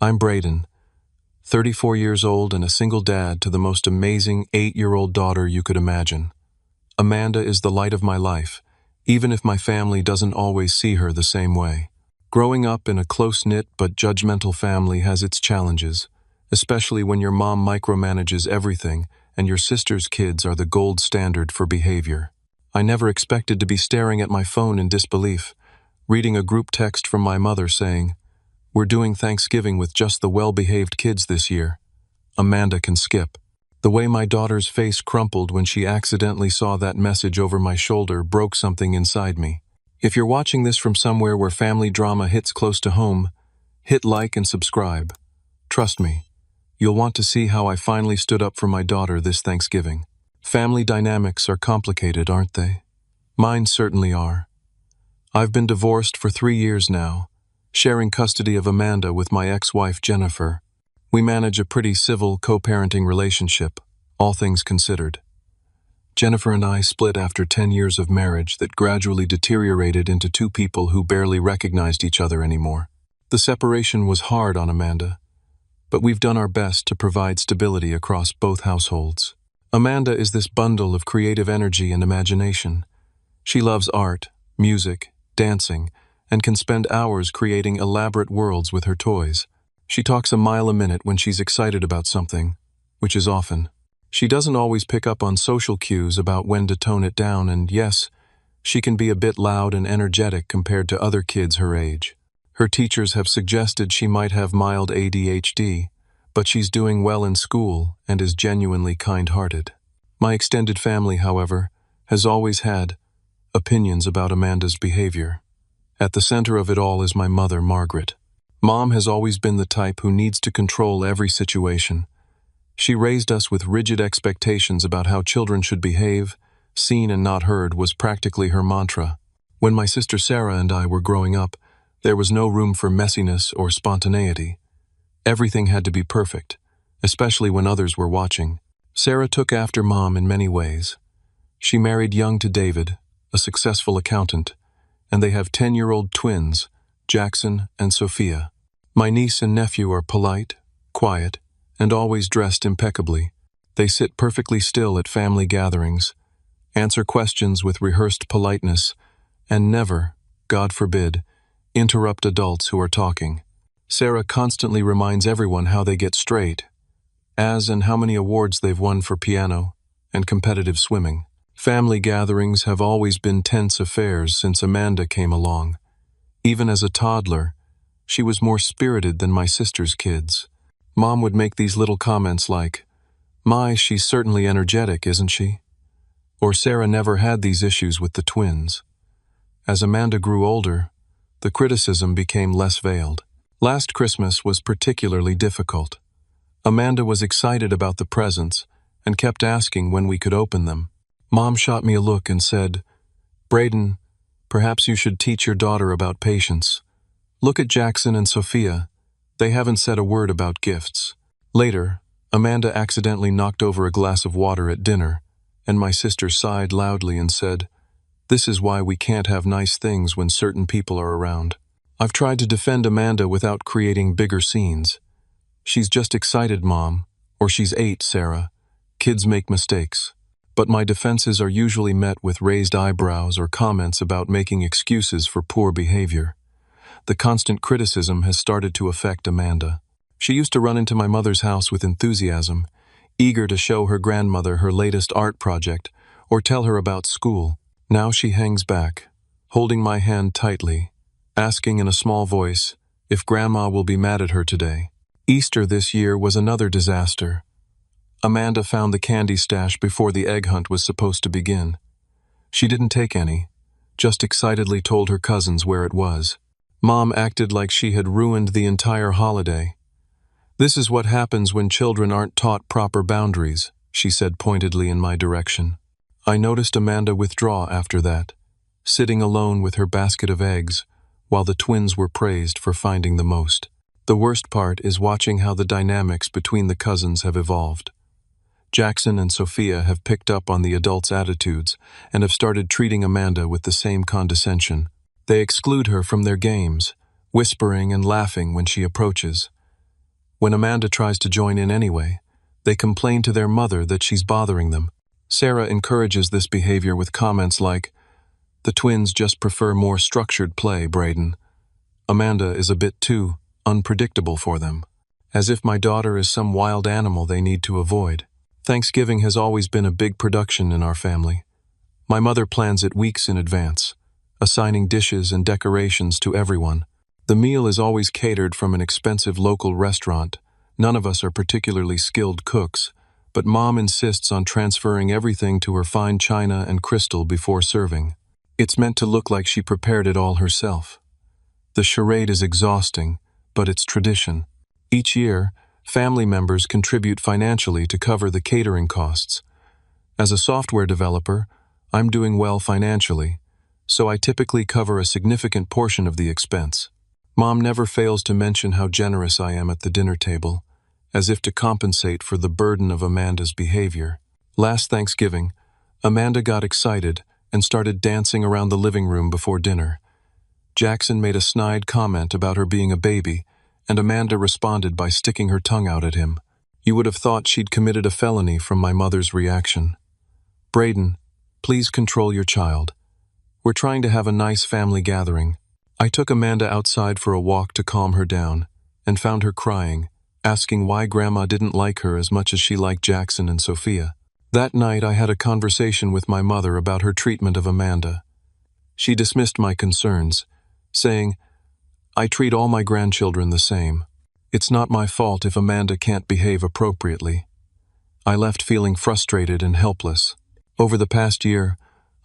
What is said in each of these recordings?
I'm Braden, 34 years old and a single dad to the most amazing 8-year-old daughter you could imagine. Amanda is the light of my life, even if my family doesn't always see her the same way. Growing up in a close-knit but judgmental family has its challenges, especially when your mom micromanages everything and your sister's kids are the gold standard for behavior. I never expected to be staring at my phone in disbelief, reading a group text from my mother saying, "We're doing Thanksgiving with just the well-behaved kids this year. Amanda can skip." The way my daughter's face crumpled when she accidentally saw that message over my shoulder broke something inside me. If you're watching this from somewhere where family drama hits close to home, hit like and subscribe. Trust me, you'll want to see how I finally stood up for my daughter this Thanksgiving. Family dynamics are complicated, aren't they? Mine certainly are. I've been divorced for 3 years now, sharing custody of Amanda with my ex-wife Jennifer. We manage a pretty civil co-parenting relationship, all things considered. Jennifer and I split after 10 years of marriage that gradually deteriorated into two people who barely recognized each other anymore. The separation was hard on Amanda, but we've done our best to provide stability across both households. Amanda is this bundle of creative energy and imagination. She loves art, music, dancing, and can spend hours creating elaborate worlds with her toys. She talks a mile a minute when she's excited about something, which is often. She doesn't always pick up on social cues about when to tone it down, and yes, she can be a bit loud and energetic compared to other kids her age. Her teachers have suggested she might have mild ADHD, but she's doing well in school and is genuinely kind-hearted. My extended family, however, has always had opinions about Amanda's behavior. At the center of it all is my mother, Margaret. Mom has always been the type who needs to control every situation. She raised us with rigid expectations about how children should behave. Seen and not heard was practically her mantra. When my sister Sarah and I were growing up, there was no room for messiness or spontaneity. Everything had to be perfect, especially when others were watching. Sarah took after Mom in many ways. She married young to David, a successful accountant, and they have 10-year-old twins, Jackson and Sophia. My niece and nephew are polite, quiet, and always dressed impeccably. They sit perfectly still at family gatherings, answer questions with rehearsed politeness, and never, God forbid, interrupt adults who are talking. Sarah constantly reminds everyone how they get straight, as and how many awards they've won for piano and competitive swimming. Family gatherings have always been tense affairs since Amanda came along. Even as a toddler, she was more spirited than my sister's kids. Mom would make these little comments like, "My, she's certainly energetic, isn't she?" Or Sarah never had these issues with the twins. As Amanda grew older, the criticism became less veiled. Last Christmas was particularly difficult. Amanda was excited about the presents and kept asking when we could open them. Mom shot me a look and said, "Braden, perhaps you should teach your daughter about patience. Look at Jackson and Sophia. They haven't said a word about gifts." Later, Amanda accidentally knocked over a glass of water at dinner, and my sister sighed loudly and said, "This is why we can't have nice things when certain people are around." I've tried to defend Amanda without creating bigger scenes. "She's just excited, Mom," or "She's 8, Sarah. Kids make mistakes." But my defenses are usually met with raised eyebrows or comments about making excuses for poor behavior. The constant criticism has started to affect Amanda. She used to run into my mother's house with enthusiasm, eager to show her grandmother her latest art project or tell her about school. Now she hangs back, holding my hand tightly, asking in a small voice if Grandma will be mad at her today. Easter this year was another disaster. Amanda found the candy stash before the egg hunt was supposed to begin. She didn't take any, just excitedly told her cousins where it was. Mom acted like she had ruined the entire holiday. "This is what happens when children aren't taught proper boundaries," she said pointedly in my direction. I noticed Amanda withdraw after that, sitting alone with her basket of eggs, while the twins were praised for finding the most. The worst part is watching how the dynamics between the cousins have evolved. Jackson and Sophia have picked up on the adults' attitudes and have started treating Amanda with the same condescension. They exclude her from their games, whispering and laughing when she approaches. When Amanda tries to join in anyway, they complain to their mother that she's bothering them. Sarah encourages this behavior with comments like, "The twins just prefer more structured play, Braden. Amanda is a bit too unpredictable for them." As if my daughter is some wild animal they need to avoid. Thanksgiving has always been a big production in our family. My mother plans it weeks in advance, assigning dishes and decorations to everyone. The meal is always catered from an expensive local restaurant. None of us are particularly skilled cooks, but Mom insists on transferring everything to her fine china and crystal before serving. It's meant to look like she prepared it all herself. The charade is exhausting, but it's tradition. Each year, family members contribute financially to cover the catering costs. As a software developer, I'm doing well financially, so I typically cover a significant portion of the expense. Mom never fails to mention how generous I am at the dinner table, as if to compensate for the burden of Amanda's behavior. Last Thanksgiving, Amanda got excited and started dancing around the living room before dinner. Jackson made a snide comment about her being a baby, and Amanda responded by sticking her tongue out at him. You would have thought she'd committed a felony from my mother's reaction. Braden, please control your child. We're trying to have a nice family gathering. I took Amanda outside for a walk to calm her down, and found her crying, asking why Grandma didn't like her as much as she liked Jackson and Sophia. That night I had a conversation with my mother about her treatment of Amanda. She dismissed my concerns, saying, "I treat all my grandchildren the same. It's not my fault if Amanda can't behave appropriately." I left feeling frustrated and helpless. Over the past year,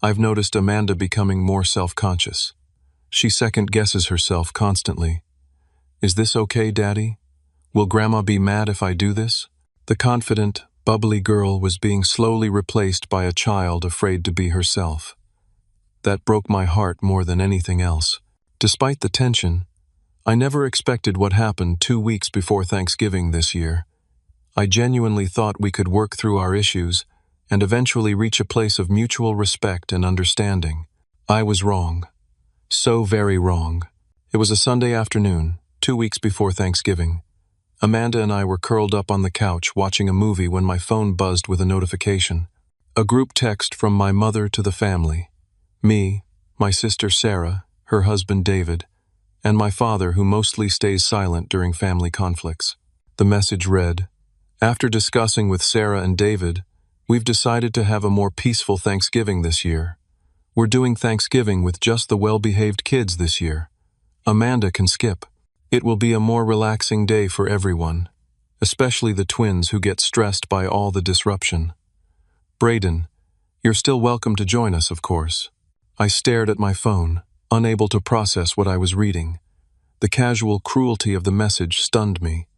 I've noticed Amanda becoming more self-conscious. She second-guesses herself constantly. Is this okay, Daddy? Will Grandma be mad if I do this? The confident, bubbly girl was being slowly replaced by a child afraid to be herself. That broke my heart more than anything else. Despite the tension, I never expected what happened 2 weeks before Thanksgiving this year. I genuinely thought we could work through our issues and eventually reach a place of mutual respect and understanding. I was wrong. So very wrong. It was a Sunday afternoon, 2 weeks before Thanksgiving. Amanda and I were curled up on the couch watching a movie when my phone buzzed with a notification. A group text from my mother to the family. Me, my sister Sarah, her husband David, and my father who mostly stays silent during family conflicts. The message read, "After discussing with Sarah and David, we've decided to have a more peaceful Thanksgiving this year. We're doing Thanksgiving with just the well-behaved kids this year. Amanda can skip. It will be a more relaxing day for everyone, especially the twins who get stressed by all the disruption. Braden, you're still welcome to join us, of course." I stared at my phone, unable to process what I was reading. The casual cruelty of the message stunned me.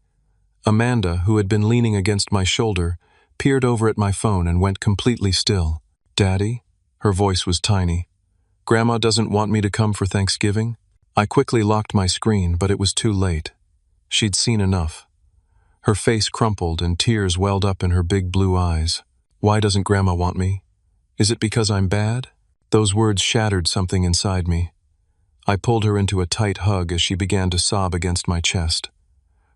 Amanda, who had been leaning against my shoulder, peered over at my phone and went completely still. "Daddy?" Her voice was tiny. "Grandma doesn't want me to come for Thanksgiving?" I quickly locked my screen, but it was too late. She'd seen enough. Her face crumpled and tears welled up in her big blue eyes. "Why doesn't Grandma want me? Is it because I'm bad?" Those words shattered something inside me. I pulled her into a tight hug as she began to sob against my chest.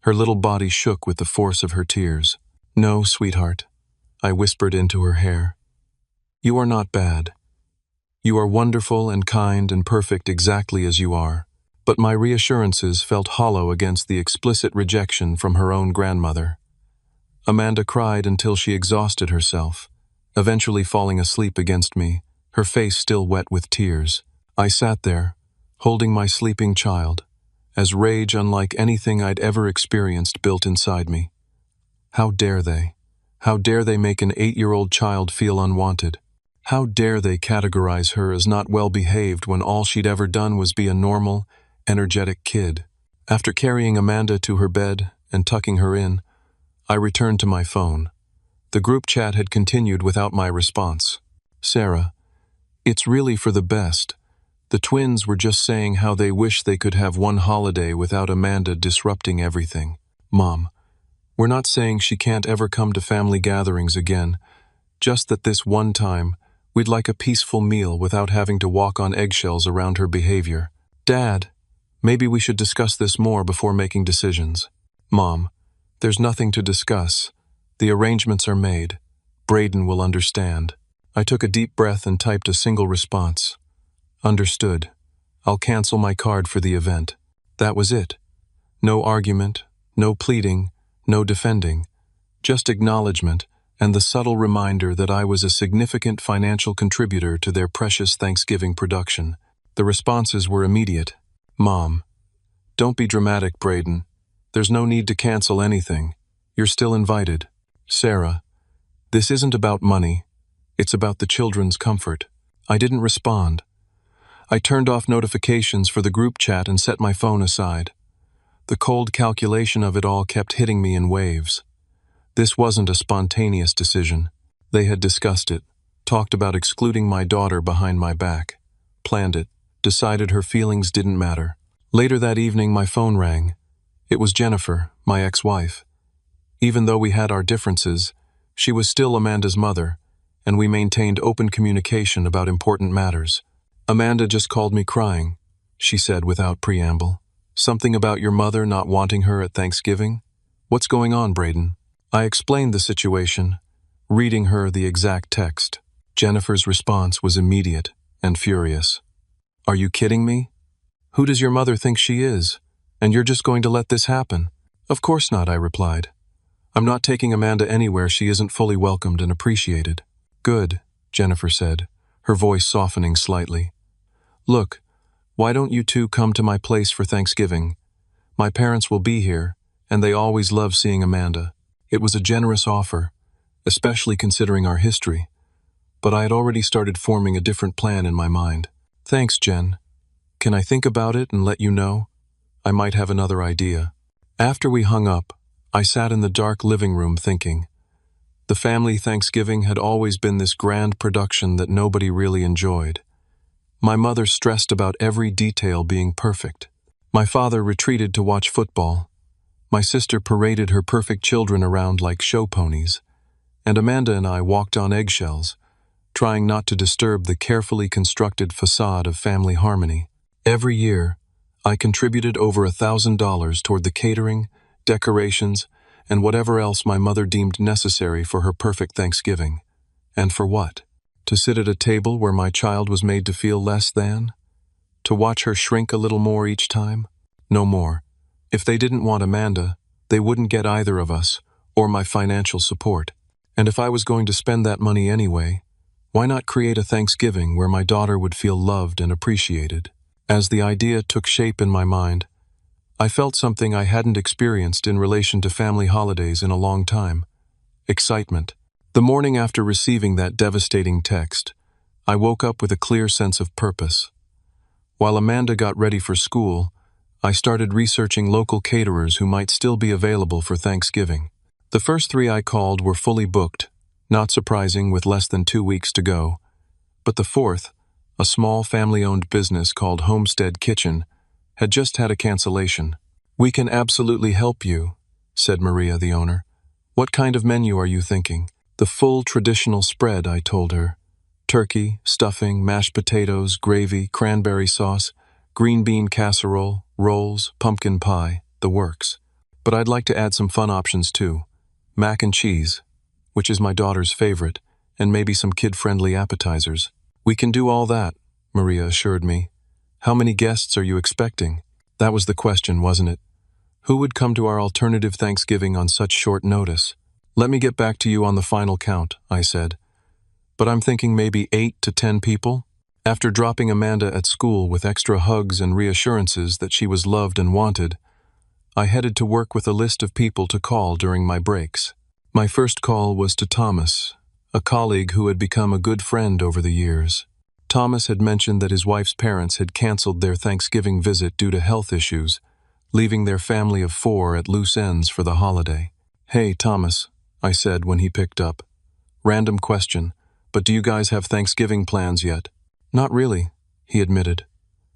Her little body shook with the force of her tears. "No, sweetheart," I whispered into her hair. "You are not bad. You are wonderful and kind and perfect exactly as you are." But my reassurances felt hollow against the explicit rejection from her own grandmother. Amanda cried until she exhausted herself, eventually falling asleep against me, her face still wet with tears. I sat there, holding my sleeping child, as rage unlike anything I'd ever experienced built inside me. How dare they? How dare they make an 8-year-old child feel unwanted? How dare they categorize her as not well-behaved when all she'd ever done was be a normal, energetic kid? After carrying Amanda to her bed and tucking her in, I returned to my phone. The group chat had continued without my response. "Sarah, it's really for the best. The twins were just saying how they wish they could have one holiday without Amanda disrupting everything. Mom, we're not saying she can't ever come to family gatherings again, just that this one time, we'd like a peaceful meal without having to walk on eggshells around her behavior. Dad, maybe we should discuss this more before making decisions. Mom, There's nothing to discuss. The arrangements are made. Braden will understand. I took a deep breath and typed a single response. Understood. I'll cancel my card for the event. That was it. No argument, no pleading, no defending. Just acknowledgement and the subtle reminder that I was a significant financial contributor to their precious Thanksgiving production. The responses were immediate. Mom, don't be dramatic, Braden. There's no need to cancel anything. You're still invited. Sarah, this isn't about money. It's about the children's comfort. I didn't respond. I turned off notifications for the group chat and set my phone aside. The cold calculation of it all kept hitting me in waves. This wasn't a spontaneous decision. They had discussed it, talked about excluding my daughter behind my back, planned it, decided her feelings didn't matter. Later that evening, my phone rang. It was Jennifer, my ex-wife. Even though we had our differences, she was still Amanda's mother, and we maintained open communication about important matters. Amanda just called me crying, she said without preamble. Something about your mother not wanting her at Thanksgiving? What's going on, Braden? I explained the situation, reading her the exact text. Jennifer's response was immediate and furious. Are you kidding me? Who does your mother think she is? And you're just going to let this happen? Of course not, I replied. I'm not taking Amanda anywhere she isn't fully welcomed and appreciated. Good, Jennifer said, her voice softening slightly. Look, why don't you two come to my place for Thanksgiving? My parents will be here, and they always love seeing Amanda. It was a generous offer, especially considering our history, but I had already started forming a different plan in my mind. Thanks, Jen. Can I think about it and let you know? I might have another idea. After we hung up, I sat in the dark living room thinking. The family Thanksgiving had always been this grand production that nobody really enjoyed. My mother stressed about every detail being perfect. My father retreated to watch football. My sister paraded her perfect children around like show ponies, and Amanda and I walked on eggshells, trying not to disturb the carefully constructed facade of family harmony. Every year, I contributed over $1,000 toward the catering, decorations, and whatever else my mother deemed necessary for her perfect Thanksgiving. And for what? To sit at a table where my child was made to feel less than? To watch her shrink a little more each time? No more. If they didn't want Amanda, they wouldn't get either of us, or my financial support. And if I was going to spend that money anyway, why not create a Thanksgiving where my daughter would feel loved and appreciated? As the idea took shape in my mind, I felt something I hadn't experienced in relation to family holidays in a long time. Excitement. The morning after receiving that devastating text, I woke up with a clear sense of purpose. While Amanda got ready for school, I started researching local caterers who might still be available for Thanksgiving. The first 3 I called were fully booked, not surprising with less than 2 weeks to go. But the fourth, a small family-owned business called Homestead Kitchen, had just had a cancellation. We can absolutely help you, said Maria, the owner. What kind of menu are you thinking? The full traditional spread, I told her. Turkey, stuffing, mashed potatoes, gravy, cranberry sauce, green bean casserole, rolls, pumpkin pie, the works. But I'd like to add some fun options too. Mac and cheese, which is my daughter's favorite, and maybe some kid-friendly appetizers. We can do all that, Maria assured me. How many guests are you expecting? That was the question, wasn't it? Who would come to our alternative Thanksgiving on such short notice? Let me get back to you on the final count, I said. But I'm thinking maybe 8 to 10 people? After dropping Amanda at school with extra hugs and reassurances that she was loved and wanted, I headed to work with a list of people to call during my breaks. My first call was to Thomas, a colleague who had become a good friend over the years. Thomas had mentioned that his wife's parents had canceled their Thanksgiving visit due to health issues, leaving their family of 4 at loose ends for the holiday. Hey, Thomas, I said when he picked up. Random question, but do you guys have Thanksgiving plans yet? Not really, he admitted.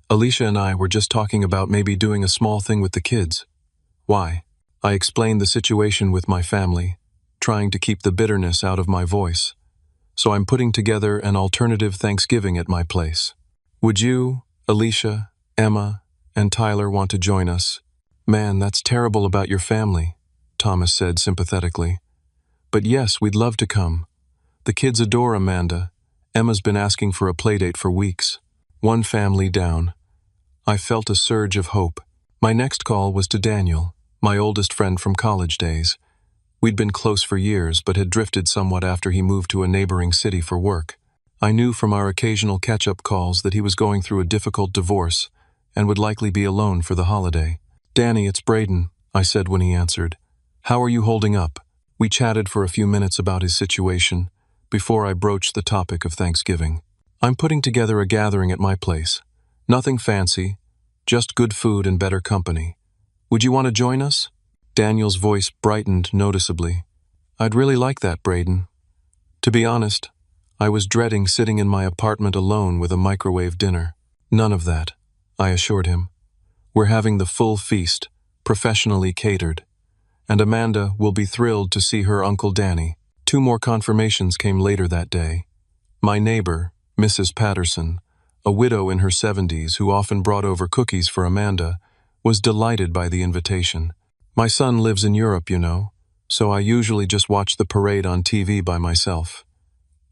Alicia and I were just talking about maybe doing a small thing with the kids. Why? I explained the situation with my family, trying to keep the bitterness out of my voice. So I'm putting together an alternative Thanksgiving at my place. Would you, Alicia, Emma, and Tyler want to join us? Man, that's terrible about your family. Thomas said sympathetically. But yes, we'd love to come. The kids adore Amanda. Emma's been asking for a playdate for weeks. One family down. I felt a surge of hope. My next call was to Daniel, my oldest friend from college days. We'd been close for years, but had drifted somewhat after he moved to a neighboring city for work. I knew from our occasional catch-up calls that he was going through a difficult divorce and would likely be alone for the holiday. "Danny, it's Braden," I said when he answered. "How are you holding up?" We chatted for a few minutes about his situation before I broached the topic of Thanksgiving. "I'm putting together a gathering at my place. Nothing fancy, just good food and better company. Would you want to join us?" Daniel's voice brightened noticeably. "I'd really like that, Braden." To be honest, I was dreading sitting in my apartment alone with a microwave dinner. "None of that," I assured him. "We're having the full feast, professionally catered. And Amanda will be thrilled to see her Uncle Danny." 2 more confirmations came later that day. My neighbor, Mrs. Patterson, a widow in her 70s who often brought over cookies for Amanda, was delighted by the invitation. "My son lives in Europe, you know, so I usually just watch the parade on TV by myself.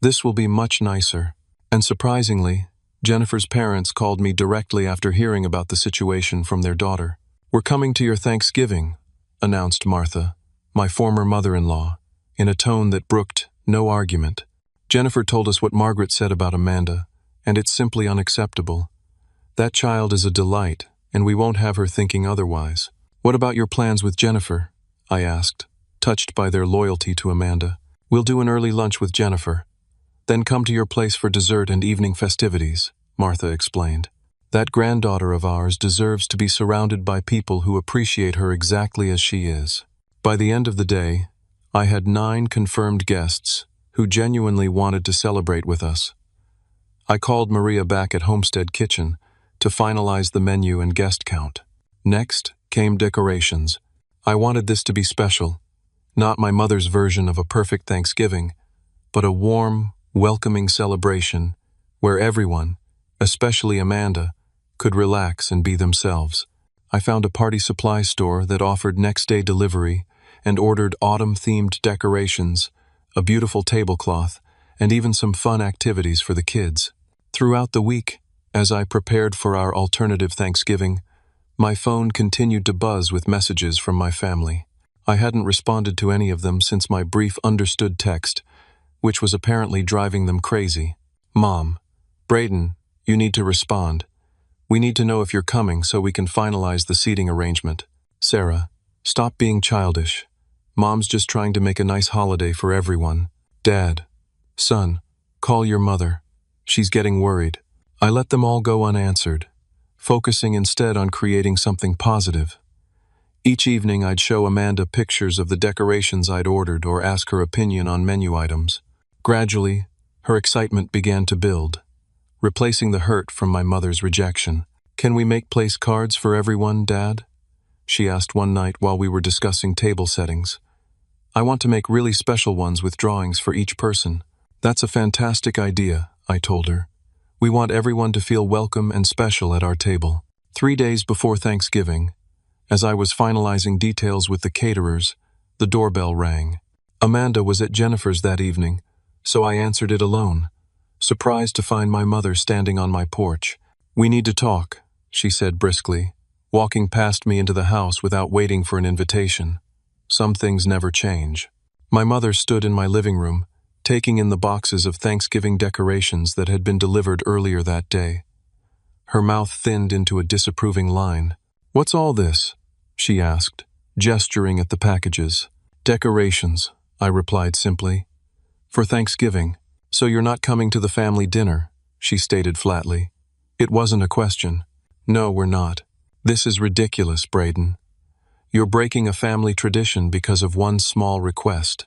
This will be much nicer." And surprisingly, Jennifer's parents called me directly after hearing about the situation from their daughter. "We're coming to your Thanksgiving," announced Martha, my former mother-in-law, in a tone that brooked no argument. "Jennifer told us what Margaret said about Amanda, and it's simply unacceptable. That child is a delight, and we won't have her thinking otherwise." "What about your plans with Jennifer?" I asked, touched by their loyalty to Amanda. "We'll do an early lunch with Jennifer, then come to your place for dessert and evening festivities," Martha explained. "That granddaughter of ours deserves to be surrounded by people who appreciate her exactly as she is." By the end of the day, I had 9 confirmed guests who genuinely wanted to celebrate with us. I called Maria back at Homestead Kitchen to finalize the menu and guest count. Next came decorations. I wanted this to be special, not my mother's version of a perfect Thanksgiving, but a warm, welcoming celebration where everyone, especially Amanda, could relax and be themselves. I found a party supply store that offered next-day delivery and ordered autumn-themed decorations, a beautiful tablecloth, and even some fun activities for the kids. Throughout the week, as I prepared for our alternative Thanksgiving, my phone continued to buzz with messages from my family. I hadn't responded to any of them since my brief understood text, which was apparently driving them crazy. "Mom, Braden, you need to respond. We need to know if you're coming so we can finalize the seating arrangement. Sarah, stop being childish. Mom's just trying to make a nice holiday for everyone. Dad, son, call your mother. She's getting worried." I let them all go unanswered, focusing instead on creating something positive. Each evening I'd show Amanda pictures of the decorations I'd ordered or ask her opinion on menu items. Gradually, her excitement began to build, replacing the hurt from my mother's rejection. "Can we make place cards for everyone, Dad?" she asked one night while we were discussing table settings. "I want to make really special ones with drawings for each person." "That's a fantastic idea," I told her. "We want everyone to feel welcome and special at our table." 3 days before Thanksgiving, as I was finalizing details with the caterers, the doorbell rang. Amanda was at Jennifer's that evening, so I answered it alone, surprised to find my mother standing on my porch. "We need to talk," she said briskly, walking past me into the house without waiting for an invitation. Some things never change. My mother stood in my living room, taking in the boxes of Thanksgiving decorations that had been delivered earlier that day. Her mouth thinned into a disapproving line. "What's all this?" she asked, gesturing at the packages. "Decorations," I replied simply. "For Thanksgiving. So you're not coming to the family dinner," she stated flatly. It wasn't a question. "No, we're not. This is ridiculous, Braden. You're breaking a family tradition because of one small request.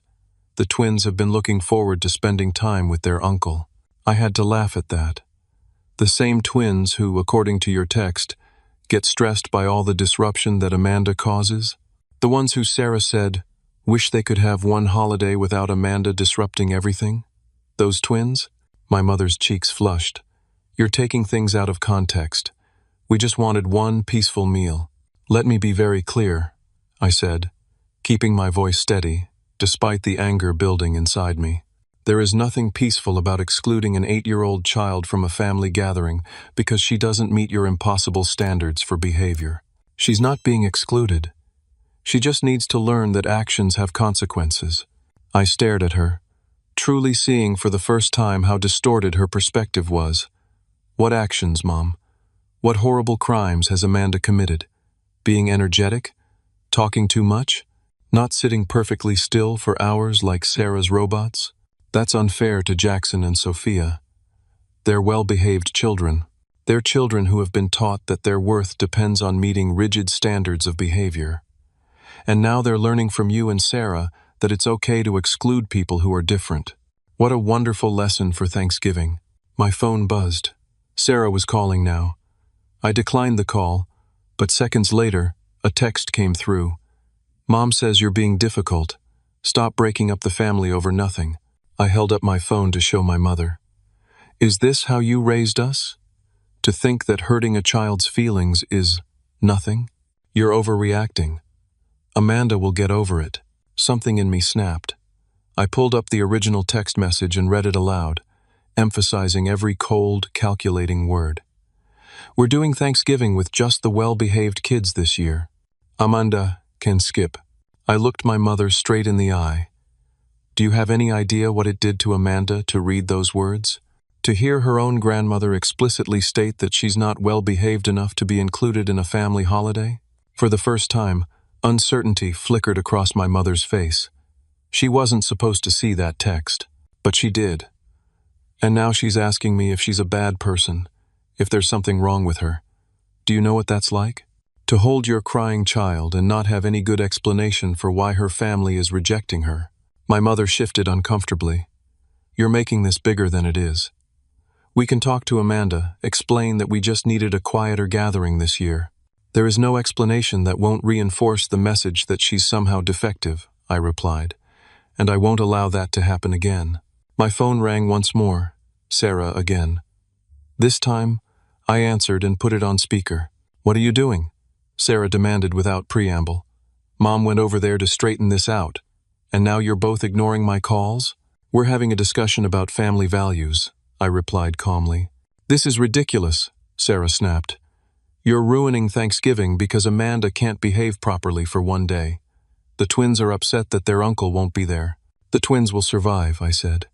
The twins have been looking forward to spending time with their uncle." I had to laugh at that. The same twins who, according to your text, get stressed by all the disruption that Amanda causes? The ones who Sarah said, wish they could have one holiday without Amanda disrupting everything? Those twins? My mother's cheeks flushed. "You're taking things out of context. We just wanted one peaceful meal." "Let me be very clear," I said. keeping my voice steady, despite the anger building inside me. There is nothing peaceful about excluding an 8-year-old child from a family gathering because she doesn't meet your impossible standards for behavior. She's not being excluded. She just needs to learn that actions have consequences. I stared at her, truly seeing for the first time how distorted her perspective was. What actions, Mom? What horrible crimes has Amanda committed? Being energetic? Talking too much? Not sitting perfectly still for hours like Sarah's robots? That's unfair to Jackson and Sophia. They're well-behaved children. They're children who have been taught that their worth depends on meeting rigid standards of behavior. And now they're learning from you and Sarah that it's okay to exclude people who are different. What a wonderful lesson for Thanksgiving. My phone buzzed. Sarah was calling now. I declined the call, but seconds later, a text came through. Mom says you're being difficult. Stop breaking up the family over nothing. I held up my phone to show my mother. Is this how you raised us? To think that hurting a child's feelings is nothing? You're overreacting. Amanda will get over it. Something in me snapped. I pulled up the original text message and read it aloud, emphasizing every cold, calculating word. We're doing Thanksgiving with just the well-behaved kids this year. Amanda can skip. I looked my mother straight in the eye. Do you have any idea what it did to Amanda to read those words? To hear her own grandmother explicitly state that she's not well-behaved enough to be included in a family holiday? For the first time, uncertainty flickered across my mother's face. She wasn't supposed to see that text, but she did. And now she's asking me if she's a bad person, if there's something wrong with her. Do you know what that's like? To hold your crying child and not have any good explanation for why her family is rejecting her. My mother shifted uncomfortably. You're making this bigger than it is. We can talk to Amanda, explain that we just needed a quieter gathering this year. There is no explanation that won't reinforce the message that she's somehow defective, I replied, and I won't allow that to happen again. My phone rang once more. Sarah again. This time, I answered and put it on speaker. What are you doing? Sarah demanded without preamble. Mom went over there to straighten this out. And now you're both ignoring my calls? We're having a discussion about family values, I replied calmly. This is ridiculous, Sarah snapped. You're ruining Thanksgiving because Amanda can't behave properly for one day. The twins are upset that their uncle won't be there. The twins will survive, I said.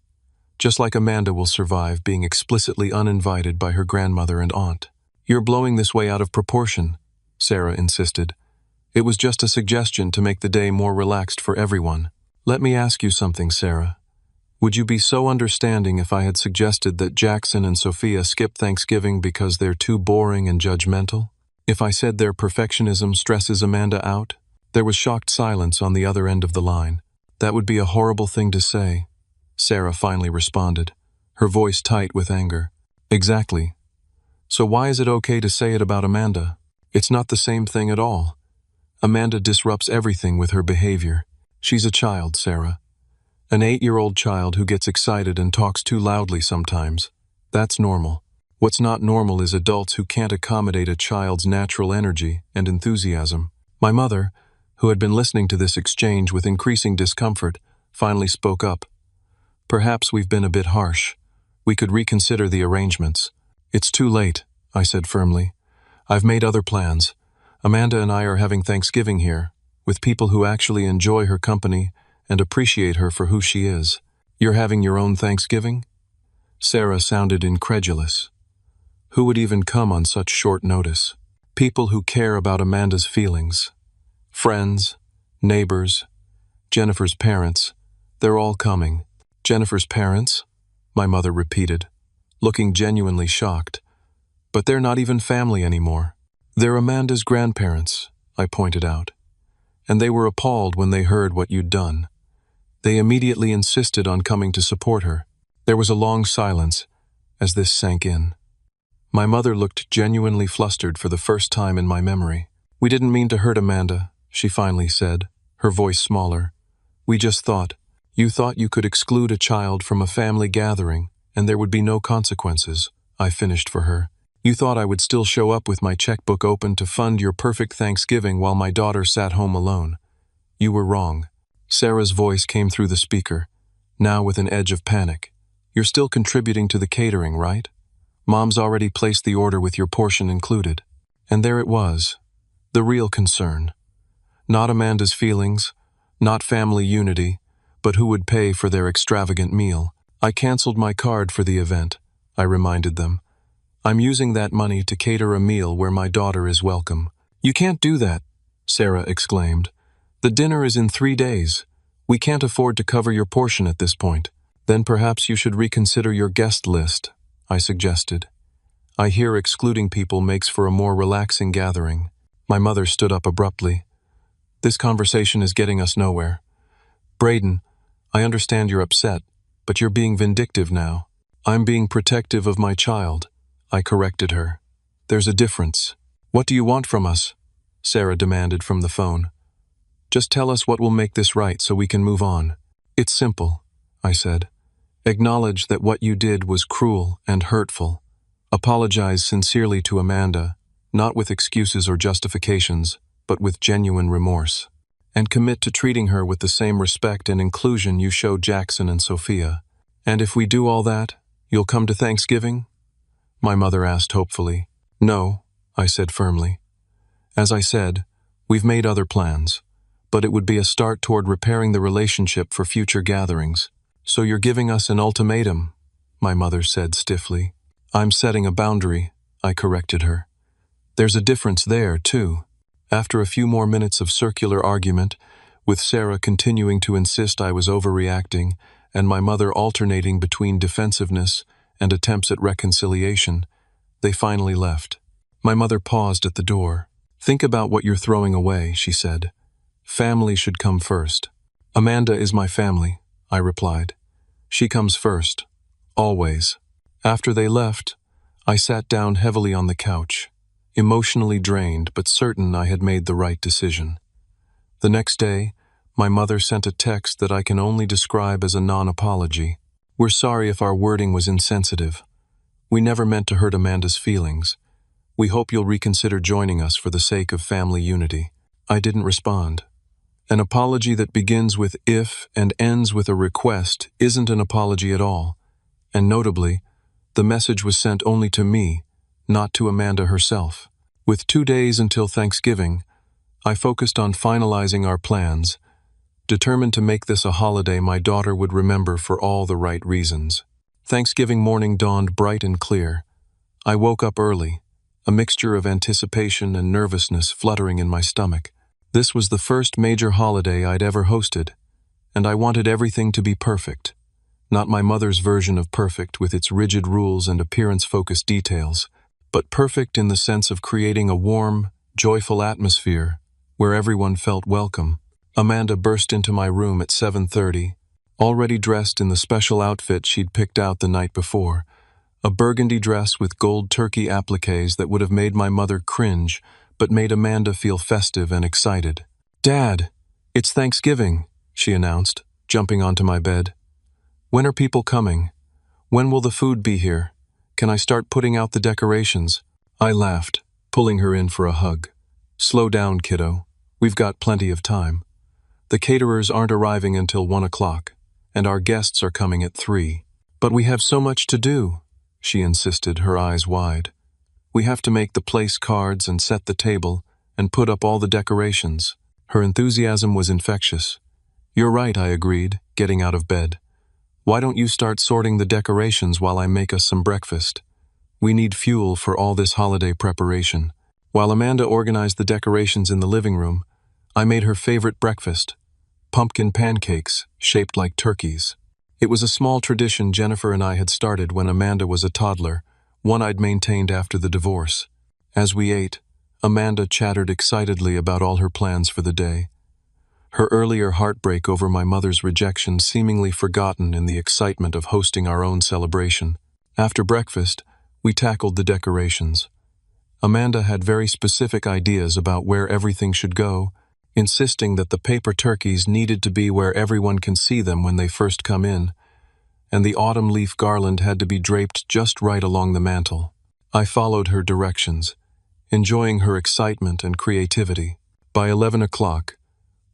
Just like Amanda will survive being explicitly uninvited by her grandmother and aunt. You're blowing this way out of proportion, Sarah insisted. It was just a suggestion to make the day more relaxed for everyone. Let me ask you something, Sarah. Would you be so understanding if I had suggested that Jackson and Sophia skip Thanksgiving because they're too boring and judgmental? If I said their perfectionism stresses Amanda out? There was shocked silence on the other end of the line. That would be a horrible thing to say, Sarah finally responded, her voice tight with anger. Exactly. So why is it okay to say it about Amanda? It's not the same thing at all. Amanda disrupts everything with her behavior. She's a child, Sarah. An 8-year-old child who gets excited and talks too loudly sometimes. That's normal. What's not normal is adults who can't accommodate a child's natural energy and enthusiasm. My mother, who had been listening to this exchange with increasing discomfort, finally spoke up. Perhaps we've been a bit harsh. We could reconsider the arrangements. It's too late, I said firmly. I've made other plans. Amanda and I are having Thanksgiving here, with people who actually enjoy her company and appreciate her for who she is. You're having your own Thanksgiving? Sarah sounded incredulous. Who would even come on such short notice? People who care about Amanda's feelings. Friends, neighbors, Jennifer's parents. They're all coming. Jennifer's parents? My mother repeated, looking genuinely shocked. But they're not even family anymore. They're Amanda's grandparents, I pointed out. And they were appalled when they heard what you'd done. They immediately insisted on coming to support her. There was a long silence as this sank in. My mother looked genuinely flustered for the first time in my memory. We didn't mean to hurt Amanda, she finally said, her voice smaller. We just thought. You thought you could exclude a child from a family gathering and there would be no consequences, I finished for her. You thought I would still show up with my checkbook open to fund your perfect Thanksgiving while my daughter sat home alone. You were wrong. Sarah's voice came through the speaker, now with an edge of panic. You're still contributing to the catering, right? Mom's already placed the order with your portion included. And there it was, the real concern. Not Amanda's feelings, not family unity, but who would pay for their extravagant meal. I canceled my card for the event, I reminded them. I'm using that money to cater a meal where my daughter is welcome. You can't do that, Sarah exclaimed. The dinner is in 3 days. We can't afford to cover your portion at this point. Then perhaps you should reconsider your guest list, I suggested. I hear excluding people makes for a more relaxing gathering. My mother stood up abruptly. This conversation is getting us nowhere. Braden, I understand you're upset, but you're being vindictive now. I'm being protective of my child, I corrected her. There's a difference. What do you want from us? Sarah demanded from the phone. Just tell us what will make this right so we can move on. It's simple, I said. Acknowledge that what you did was cruel and hurtful. Apologize sincerely to Amanda, not with excuses or justifications, but with genuine remorse. And commit to treating her with the same respect and inclusion you showed Jackson and Sophia. And if we do all that, you'll come to Thanksgiving? My mother asked hopefully. No, I said firmly. As I said, we've made other plans, but it would be a start toward repairing the relationship for future gatherings. So you're giving us an ultimatum, my mother said stiffly. I'm setting a boundary, I corrected her. There's a difference there, too. After a few more minutes of circular argument, with Sarah continuing to insist I was overreacting, and my mother alternating between defensiveness and attempts at reconciliation, they finally left. My mother paused at the door. Think about what you're throwing away, she said. Family should come first. Amanda is my family, I replied. She comes first. Always. After they left, I sat down heavily on the couch, emotionally drained but certain I had made the right decision. The next day, my mother sent a text that I can only describe as a non-apology. We're sorry if our wording was insensitive. We never meant to hurt Amanda's feelings. We hope you'll reconsider joining us for the sake of family unity. I didn't respond. An apology that begins with if and ends with a request isn't an apology at all. And notably, the message was sent only to me, not to Amanda herself. With 2 days until Thanksgiving, I focused on finalizing our plans, determined to make this a holiday my daughter would remember for all the right reasons. Thanksgiving morning dawned bright and clear. I woke up early, a mixture of anticipation and nervousness fluttering in my stomach. This was the first major holiday I'd ever hosted, and I wanted everything to be perfect. Not my mother's version of perfect with its rigid rules and appearance-focused details, but perfect in the sense of creating a warm, joyful atmosphere where everyone felt welcome. Amanda burst into my room at 7:30, already dressed in the special outfit she'd picked out the night before, a burgundy dress with gold turkey appliques that would have made my mother cringe, but made Amanda feel festive and excited. "Dad, it's Thanksgiving," she announced, jumping onto my bed. "When are people coming? When will the food be here? Can I start putting out the decorations?" I laughed, pulling her in for a hug. "Slow down, kiddo. We've got plenty of time. The caterers aren't arriving until 1 o'clock, and our guests are coming at 3. But we have so much to do," she insisted, her eyes wide. "We have to make the place cards and set the table and put up all the decorations." Her enthusiasm was infectious. "You're right," I agreed, getting out of bed. "Why don't you start sorting the decorations while I make us some breakfast? We need fuel for all this holiday preparation." While Amanda organized the decorations in the living room, I made her favorite breakfast, pumpkin pancakes shaped like turkeys. It was a small tradition Jennifer and I had started when Amanda was a toddler, one I'd maintained after the divorce. As we ate, Amanda chattered excitedly about all her plans for the day. Her earlier heartbreak over my mother's rejection seemingly forgotten in the excitement of hosting our own celebration. After breakfast, we tackled the decorations. Amanda had very specific ideas about where everything should go, insisting that the paper turkeys needed to be where everyone can see them when they first come in, and the autumn leaf garland had to be draped just right along the mantel. I followed her directions, enjoying her excitement and creativity. By 11 o'clock,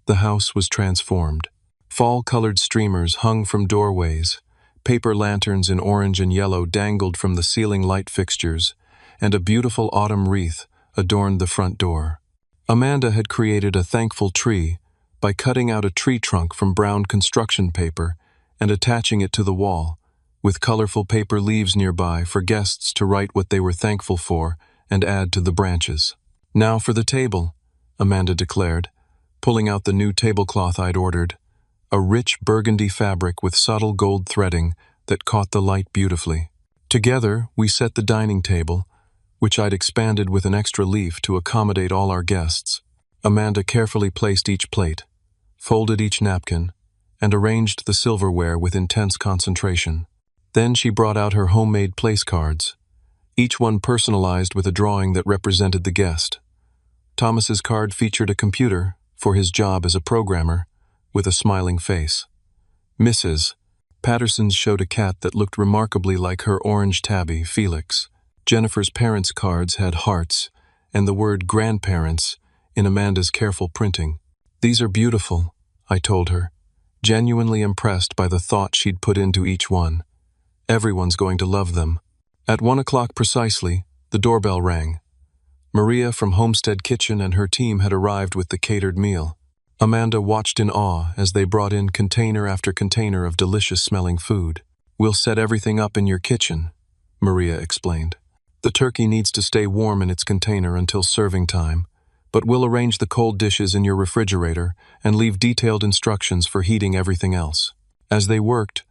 the house was transformed. Fall-colored streamers hung from doorways, paper lanterns in orange and yellow dangled from the ceiling light fixtures, and a beautiful autumn wreath adorned the front door. Amanda had created a thankful tree by cutting out a tree trunk from brown construction paper and attaching it to the wall, with colorful paper leaves nearby for guests to write what they were thankful for and add to the branches. "Now for the table," Amanda declared, pulling out the new tablecloth I'd ordered, a rich burgundy fabric with subtle gold threading that caught the light beautifully. Together, we set the dining table, which I'd expanded with an extra leaf to accommodate all our guests. Amanda carefully placed each plate, folded each napkin, and arranged the silverware with intense concentration. Then she brought out her homemade place cards, each one personalized with a drawing that represented the guest. Thomas's card featured a computer, for his job as a programmer, with a smiling face. Mrs. Patterson's showed a cat that looked remarkably like her orange tabby, Felix. Jennifer's parents' cards had hearts and the word grandparents in Amanda's careful printing. "These are beautiful," I told her, genuinely impressed by the thought she'd put into each one. "Everyone's going to love them." At 1 o'clock precisely, the doorbell rang. Maria from Homestead Kitchen and her team had arrived with the catered meal. Amanda watched in awe as they brought in container after container of delicious-smelling food. "We'll set everything up in your kitchen," Maria explained. "The turkey needs to stay warm in its container until serving time, but we'll arrange the cold dishes in your refrigerator and leave detailed instructions for heating everything else." As they worked,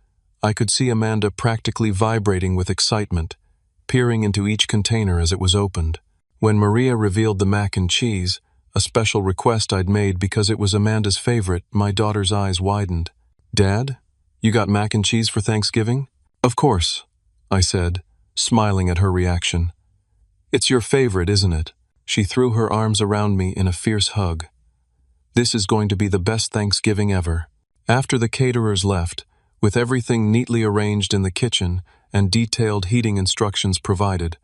I could see Amanda practically vibrating with excitement, peering into each container as it was opened. When Maria revealed the mac and cheese, a special request I'd made because it was Amanda's favorite, my daughter's eyes widened. "Dad, you got mac and cheese for Thanksgiving?" "Of course," I said, smiling at her reaction. "It's your favorite, isn't it?" She threw her arms around me in a fierce hug. "This is going to be the best Thanksgiving ever." After the caterers left, with everything neatly arranged in the kitchen and detailed heating instructions provided,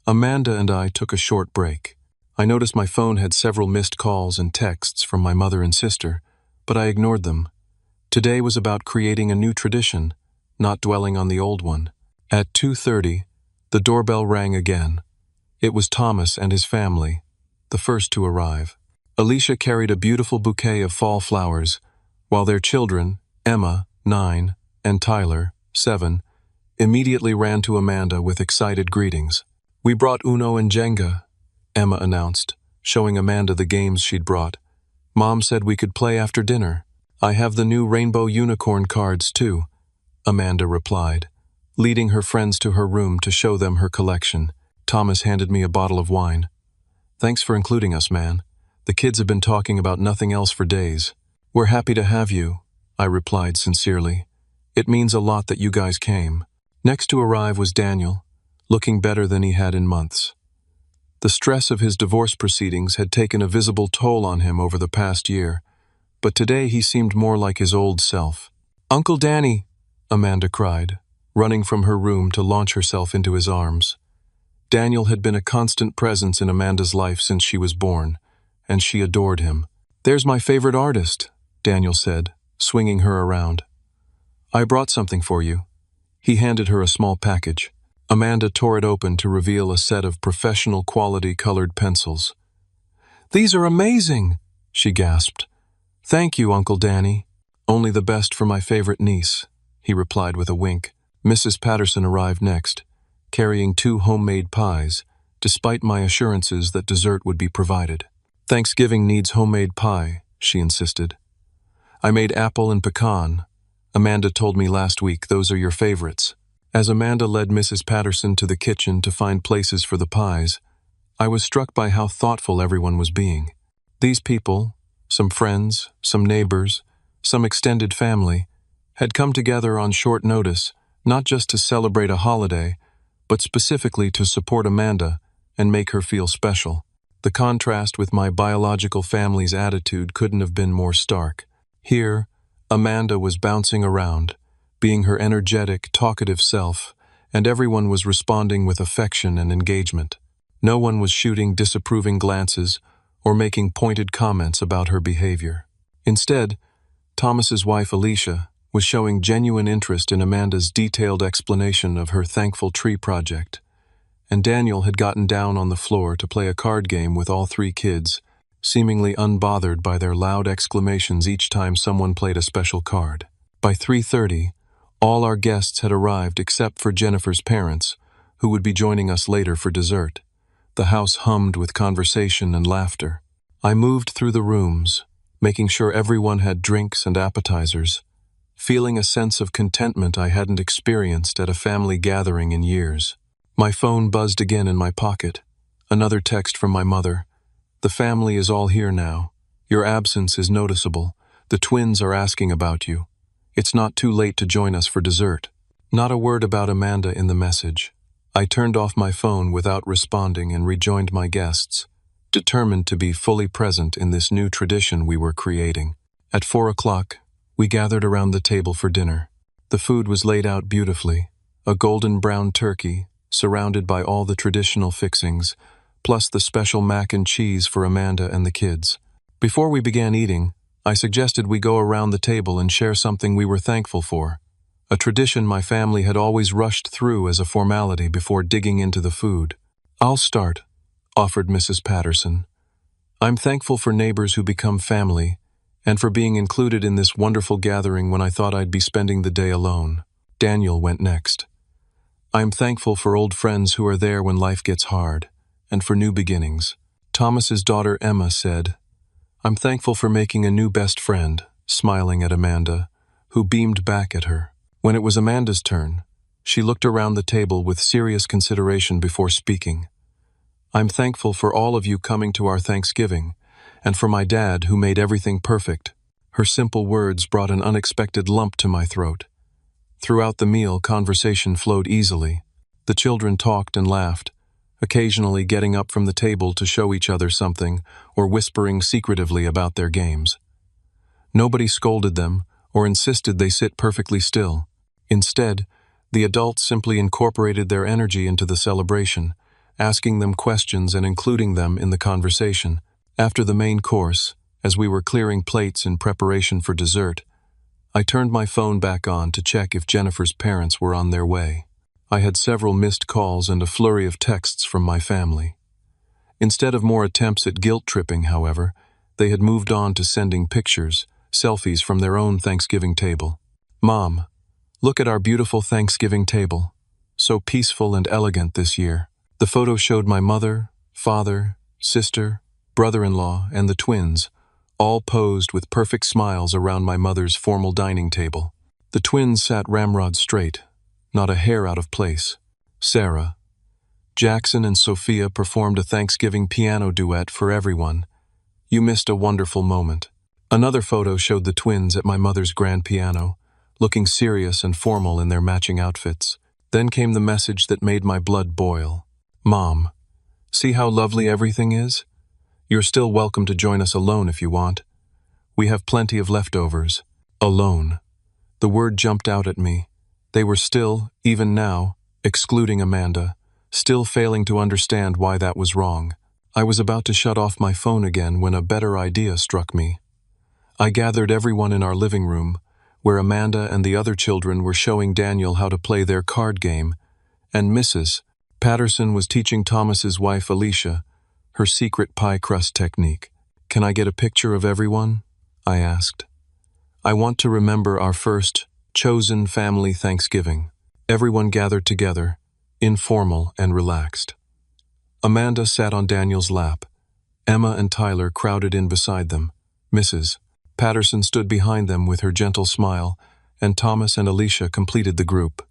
Amanda and I took a short break. I noticed my phone had several missed calls and texts from my mother and sister, but I ignored them. Today was about creating a new tradition, not dwelling on the old one. At 2:30, the doorbell rang again. It was Thomas and his family, the first to arrive. Alicia carried a beautiful bouquet of fall flowers, while their children, Emma, 9, and Tyler, 7, immediately ran to Amanda with excited greetings. "We brought Uno and Jenga," Emma announced, showing Amanda the games she'd brought. "Mom said we could play after dinner." "I have the new rainbow unicorn cards too," Amanda replied, leading her friends to her room to show them her collection. Thomas handed me a bottle of wine. "Thanks for including us, man. The kids have been talking about nothing else for days." "We're happy to have you," I replied sincerely. "It means a lot that you guys came." Next to arrive was Daniel, looking better than he had in months. The stress of his divorce proceedings had taken a visible toll on him over the past year, but today he seemed more like his old self. "Uncle Danny!" Amanda cried, running from her room to launch herself into his arms. Daniel had been a constant presence in Amanda's life since she was born, and she adored him. "There's my favorite artist," Daniel said, swinging her around. "I brought something for you." He handed her a small package. Amanda tore it open to reveal a set of professional quality colored pencils. "These are amazing," she gasped. "Thank you, Uncle Danny." "Only the best for my favorite niece," he replied with a wink. Mrs. Patterson arrived next, carrying 2 homemade pies, despite my assurances that dessert would be provided. "Thanksgiving needs homemade pie," she insisted. "I made apple and pecan. Amanda told me last week those are your favorites." As Amanda led Mrs. Patterson to the kitchen to find places for the pies, I was struck by how thoughtful everyone was being. These people, some friends, some neighbors, some extended family, had come together on short notice, not just to celebrate a holiday, but specifically to support Amanda and make her feel special. The contrast with my biological family's attitude couldn't have been more stark. Here, Amanda was bouncing around, being her energetic, talkative self, and everyone was responding with affection and engagement. No one was shooting disapproving glances or making pointed comments about her behavior. Instead, Thomas's wife Alicia was showing genuine interest in Amanda's detailed explanation of her thankful tree project, and Daniel had gotten down on the floor to play a card game with all three kids, seemingly unbothered by their loud exclamations each time someone played a special card. By 3:30, all our guests had arrived except for Jennifer's parents, who would be joining us later for dessert. The house hummed with conversation and laughter. I moved through the rooms, making sure everyone had drinks and appetizers, feeling a sense of contentment I hadn't experienced at a family gathering in years. My phone buzzed again in my pocket. Another text from my mother. "The family is all here now. Your absence is noticeable. The twins are asking about you. It's not too late to join us for dessert." Not a word about Amanda in the message. I turned off my phone without responding and rejoined my guests, determined to be fully present in this new tradition we were creating. At 4 o'clock, we gathered around the table for dinner. The food was laid out beautifully, a golden brown turkey, surrounded by all the traditional fixings, plus the special mac and cheese for Amanda and the kids. Before we began eating, I suggested we go around the table and share something we were thankful for, a tradition my family had always rushed through as a formality before digging into the food. "I'll start," offered Mrs. Patterson. "I'm thankful for neighbors who become family, and for being included in this wonderful gathering when I thought I'd be spending the day alone." Daniel went next. "I'm thankful for old friends who are there when life gets hard, and for new beginnings." Thomas's daughter Emma said, "I'm thankful for making a new best friend," smiling at Amanda, who beamed back at her. When it was Amanda's turn, she looked around the table with serious consideration before speaking. "I'm thankful for all of you coming to our Thanksgiving, and for my dad who made everything perfect." Her simple words brought an unexpected lump to my throat. Throughout the meal, conversation flowed easily. The children talked and laughed, occasionally getting up from the table to show each other something or whispering secretively about their games. Nobody scolded them or insisted they sit perfectly still. Instead, the adults simply incorporated their energy into the celebration, asking them questions and including them in the conversation. After the main course, as we were clearing plates in preparation for dessert, I turned my phone back on to check if Jennifer's parents were on their way. I had several missed calls and a flurry of texts from my family. Instead of more attempts at guilt-tripping, however, they had moved on to sending pictures, selfies from their own Thanksgiving table. "Mom, look at our beautiful Thanksgiving table. So peaceful and elegant this year." The photo showed my mother, father, sister, brother-in-law, and the twins, all posed with perfect smiles around my mother's formal dining table. The twins sat ramrod straight, not a hair out of place. Sarah, Jackson, and Sophia performed a Thanksgiving piano duet for everyone. You missed a wonderful moment. Another photo showed the twins at my mother's grand piano, looking serious and formal in their matching outfits. Then came the message that made my blood boil. "Mom, see how lovely everything is? You're still welcome to join us alone if you want. We have plenty of leftovers." Alone. The word jumped out at me. They were still, even now, excluding Amanda, still failing to understand why that was wrong. I was about to shut off my phone again when a better idea struck me. I gathered everyone in our living room, where Amanda and the other children were showing Daniel how to play their card game, and Mrs. Patterson was teaching Thomas's wife Alicia her secret pie crust technique. "Can I get a picture of everyone?" I asked. "I want to remember our first, chosen family Thanksgiving." Everyone gathered together, informal and relaxed. Amanda sat on Daniel's lap. Emma and Tyler crowded in beside them. Mrs. Patterson stood behind them with her gentle smile, and Thomas and Alicia completed the group.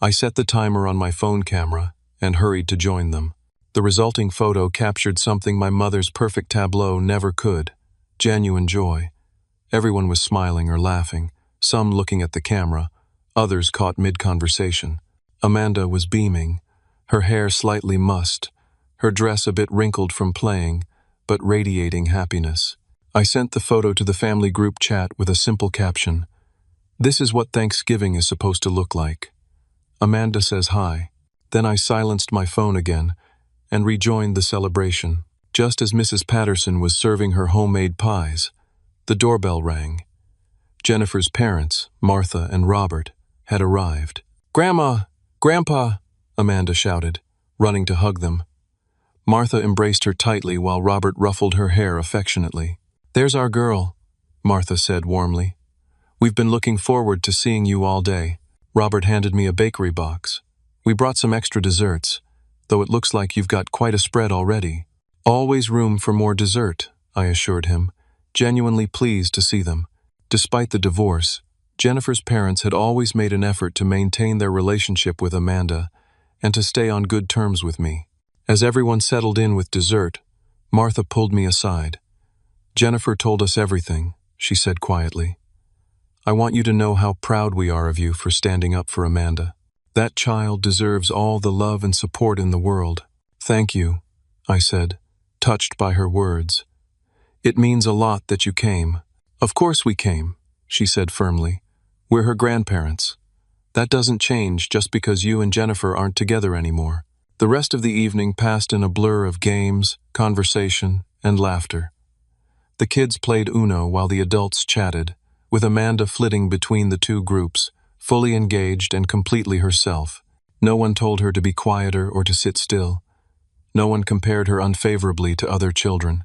I set the timer on my phone camera and hurried to join them. The resulting photo captured something my mother's perfect tableau never could: genuine joy. Everyone was smiling or laughing, some looking at the camera, others caught mid-conversation. Amanda was beaming, her hair slightly mussed, her dress a bit wrinkled from playing, but radiating happiness. I sent the photo to the family group chat with a simple caption: "This is what Thanksgiving is supposed to look like. Amanda says hi." Then I silenced my phone again and rejoined the celebration. Just as Mrs. Patterson was serving her homemade pies, The doorbell rang. Jennifer's parents, Martha and Robert, had arrived. "Grandma! Grandpa!" Amanda shouted, running to hug them. Martha embraced her tightly while Robert ruffled her hair affectionately. "There's our girl," Martha said warmly. "We've been looking forward to seeing you all day." Robert handed me a bakery box. "We brought some extra desserts, though it looks like you've got quite a spread already." "Always room for more dessert," I assured him, genuinely pleased to see them. Despite the divorce, Jennifer's parents had always made an effort to maintain their relationship with Amanda and to stay on good terms with me. As everyone settled in with dessert, Martha pulled me aside. "Jennifer told us everything," she said quietly. "I want you to know how proud we are of you for standing up for Amanda. That child deserves all the love and support in the world." "Thank you," I said, touched by her words. "It means a lot that you came." "Of course we came," she said firmly. "We're her grandparents. That doesn't change just because you and Jennifer aren't together anymore." The rest of the evening passed in a blur of games, conversation, and laughter. The kids played Uno while the adults chatted, with Amanda flitting between the two groups, fully engaged and completely herself. No one told her to be quieter or to sit still. No one compared her unfavorably to other children.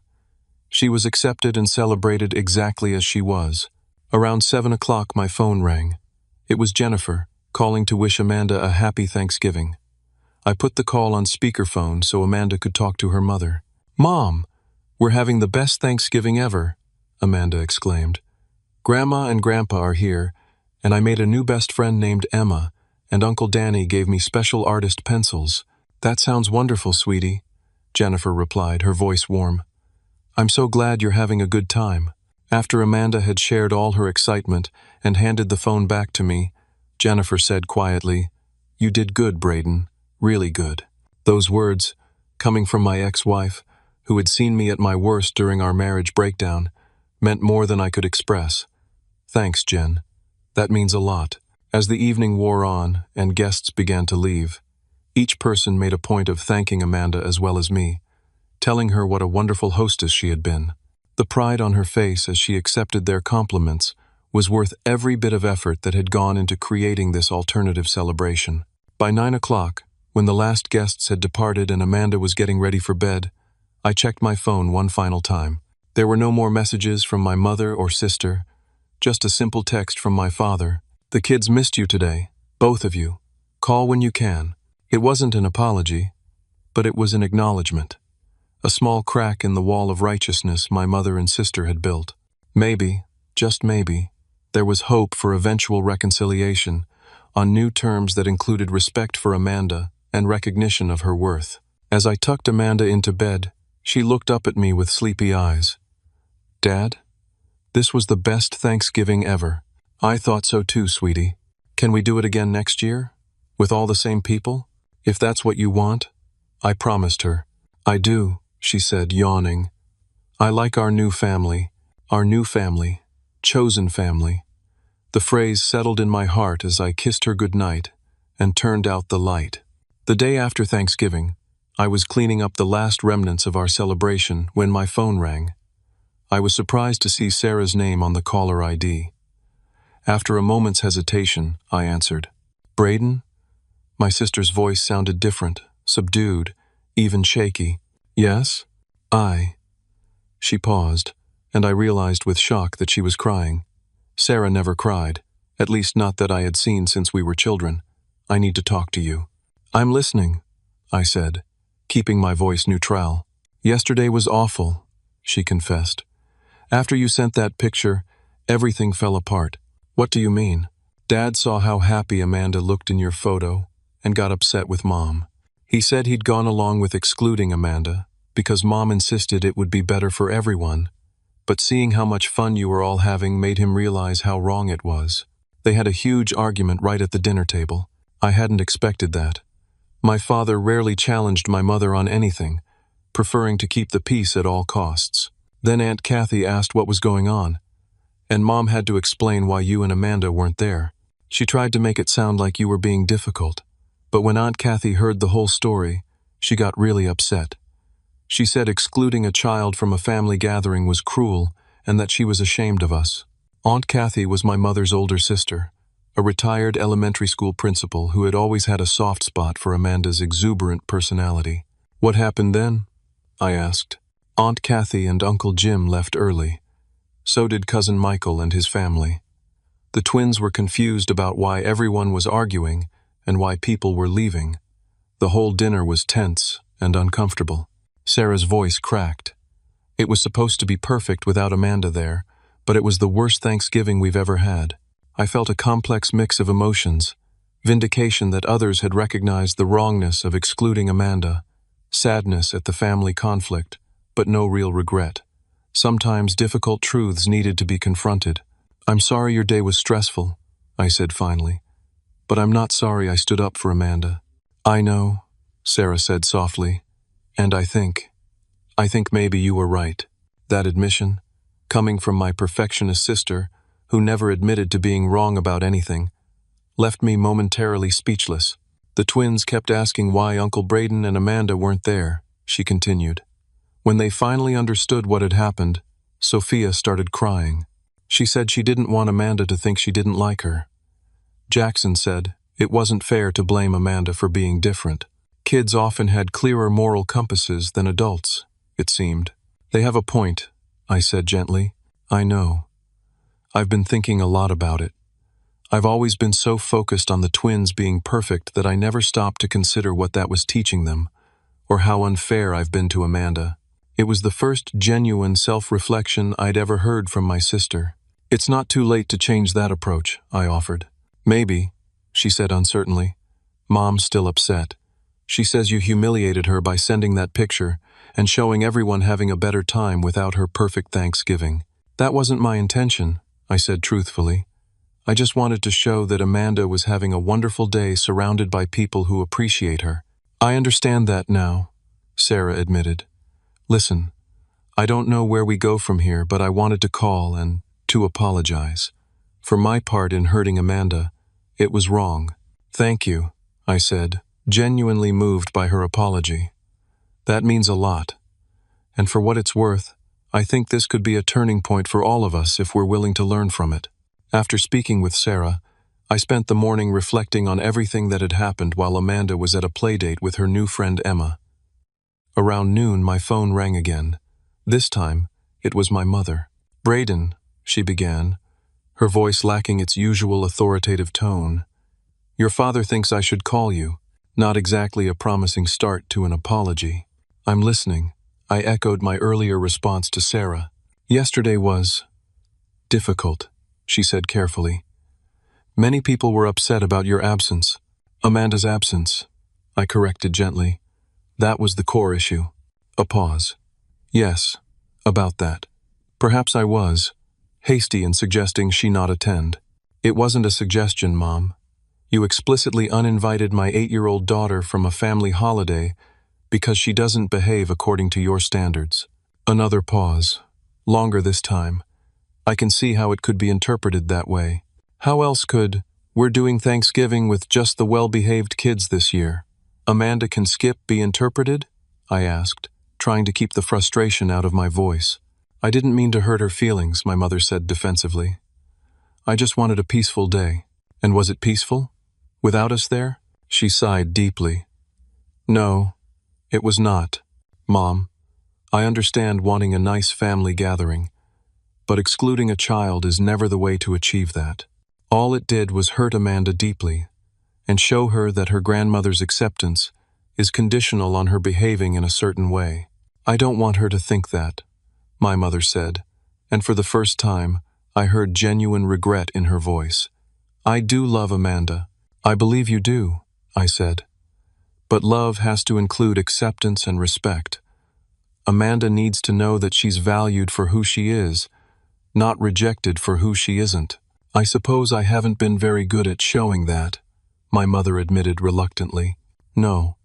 She was accepted and celebrated exactly as she was. Around 7 o'clock my phone rang. It was Jennifer, calling to wish Amanda a happy Thanksgiving. I put the call on speakerphone so Amanda could talk to her mother. "Mom, we're having the best Thanksgiving ever," Amanda exclaimed. "Grandma and Grandpa are here, and I made a new best friend named Emma, and Uncle Danny gave me special artist pencils." "That sounds wonderful, sweetie," Jennifer replied, her voice warm. "I'm so glad you're having a good time." After Amanda had shared all her excitement and handed the phone back to me, Jennifer said quietly, "You did good, Braden. Really good." Those words, coming from my ex-wife, who had seen me at my worst during our marriage breakdown, meant more than I could express. "Thanks, Jen. That means a lot." As the evening wore on and guests began to leave, each person made a point of thanking Amanda as well as me, telling her what a wonderful hostess she had been. The pride on her face as she accepted their compliments was worth every bit of effort that had gone into creating this alternative celebration. By 9 o'clock, when the last guests had departed and Amanda was getting ready for bed, I checked my phone one final time. There were no more messages from my mother or sister, just a simple text from my father. "The kids missed you today, both of you. Call when you can." It wasn't an apology, but it was an acknowledgement. A small crack in the wall of righteousness my mother and sister had built. Maybe, just maybe, there was hope for eventual reconciliation on new terms that included respect for Amanda and recognition of her worth. As I tucked Amanda into bed, she looked up at me with sleepy eyes. "Dad, this was the best Thanksgiving ever." "I thought so too, sweetie. Can we do it again next year? With all the same people? If that's what you want," I promised her. "I do," she said, yawning. "I like our new family, chosen family." The phrase settled in my heart as I kissed her goodnight and turned out the light. The day after Thanksgiving, I was cleaning up the last remnants of our celebration when my phone rang. I was surprised to see Sarah's name on the caller ID. After a moment's hesitation, I answered. "Braden?" My sister's voice sounded different, subdued, even shaky. "Yes? I." She paused, and I realized with shock that she was crying. Sarah never cried, at least not that I had seen since we were children. "I need to talk to you." "I'm listening," I said, keeping my voice neutral. "Yesterday was awful," she confessed. "After you sent that picture, everything fell apart." "What do you mean?" "Dad saw how happy Amanda looked in your photo and got upset with Mom. He said he'd gone along with excluding Amanda because Mom insisted it would be better for everyone, but seeing how much fun you were all having made him realize how wrong it was. They had a huge argument right at the dinner table. I hadn't expected that. My father rarely challenged my mother on anything, preferring to keep the peace at all costs. Then Aunt Kathy asked what was going on, and Mom had to explain why you and Amanda weren't there. She tried to make it sound like you were being difficult, but when Aunt Kathy heard the whole story, she got really upset. She said excluding a child from a family gathering was cruel and that she was ashamed of us. Aunt Kathy was my mother's older sister, a retired elementary school principal who had always had a soft spot for Amanda's exuberant personality. "What happened then?" I asked. "Aunt Kathy and Uncle Jim left early. So did Cousin Michael and his family. The twins were confused about why everyone was arguing and why people were leaving. The whole dinner was tense and uncomfortable." Sarah's voice cracked. "It was supposed to be perfect without Amanda there, but it was the worst Thanksgiving we've ever had." I felt a complex mix of emotions: vindication that others had recognized the wrongness of excluding Amanda, sadness at the family conflict, but no real regret. Sometimes difficult truths needed to be confronted. "I'm sorry your day was stressful," I said finally, "but I'm not sorry I stood up for Amanda." "I know," Sarah said softly, "and I think maybe you were right." That admission, coming from my perfectionist sister, who never admitted to being wrong about anything, left me momentarily speechless. "The twins kept asking why Uncle Braden and Amanda weren't there," she continued. "When they finally understood what had happened, Sophia started crying. She said she didn't want Amanda to think she didn't like her. Jackson said it wasn't fair to blame Amanda for being different. Kids often had clearer moral compasses than adults, it seemed." "They have a point," I said gently. "I know. I've been thinking a lot about it. I've always been so focused on the twins being perfect that I never stopped to consider what that was teaching them, or how unfair I've been to Amanda." It was the first genuine self-reflection I'd ever heard from my sister. "It's not too late to change that approach," I offered. "Maybe," she said uncertainly. "Mom's still upset. She says you humiliated her by sending that picture and showing everyone having a better time without her perfect Thanksgiving." "That wasn't my intention," I said truthfully. "I just wanted to show that Amanda was having a wonderful day surrounded by people who appreciate her." "I understand that now," Sarah admitted. "Listen, I don't know where we go from here, but I wanted to call and to apologize. For my part in hurting Amanda, it was wrong." "Thank you," I said, genuinely moved by her apology. "That means a lot. And for what it's worth, I think this could be a turning point for all of us if we're willing to learn from it." After speaking with Sarah, I spent the morning reflecting on everything that had happened while Amanda was at a playdate with her new friend Emma. Around noon, my phone rang again. This time, it was my mother. "Braden," she began, her voice lacking its usual authoritative tone, "your father thinks I should call you." Not exactly a promising start to an apology. "I'm listening," I echoed my earlier response to Sarah. "Yesterday was difficult," she said carefully. "Many people were upset about your absence." "Amanda's absence," I corrected gently. "That was the core issue." A pause. "Yes, about that. Perhaps I was hasty in suggesting she not attend." "It wasn't a suggestion, Mom. You explicitly uninvited my 8-year-old daughter from a family holiday because she doesn't behave according to your standards." Another pause, longer this time. "I can see how it could be interpreted that way. How else could, 'We're doing Thanksgiving with just the well-behaved kids this year. Amanda can skip' be interpreted?" I asked, trying to keep the frustration out of my voice. "I didn't mean to hurt her feelings," my mother said defensively. "I just wanted a peaceful day." "And was it peaceful? Without us there?" She sighed deeply. "No, it was not, Mom. I understand wanting a nice family gathering, but excluding a child is never the way to achieve that. All it did was hurt Amanda deeply, and show her that her grandmother's acceptance is conditional on her behaving in a certain way. I don't want her to think that," my mother said, and for the first time, I heard genuine regret in her voice. "I do love Amanda." "I believe you do," I said. "But love has to include acceptance and respect. Amanda needs to know that she's valued for who she is, not rejected for who she isn't." "I suppose I haven't been very good at showing that," my mother admitted reluctantly. "No,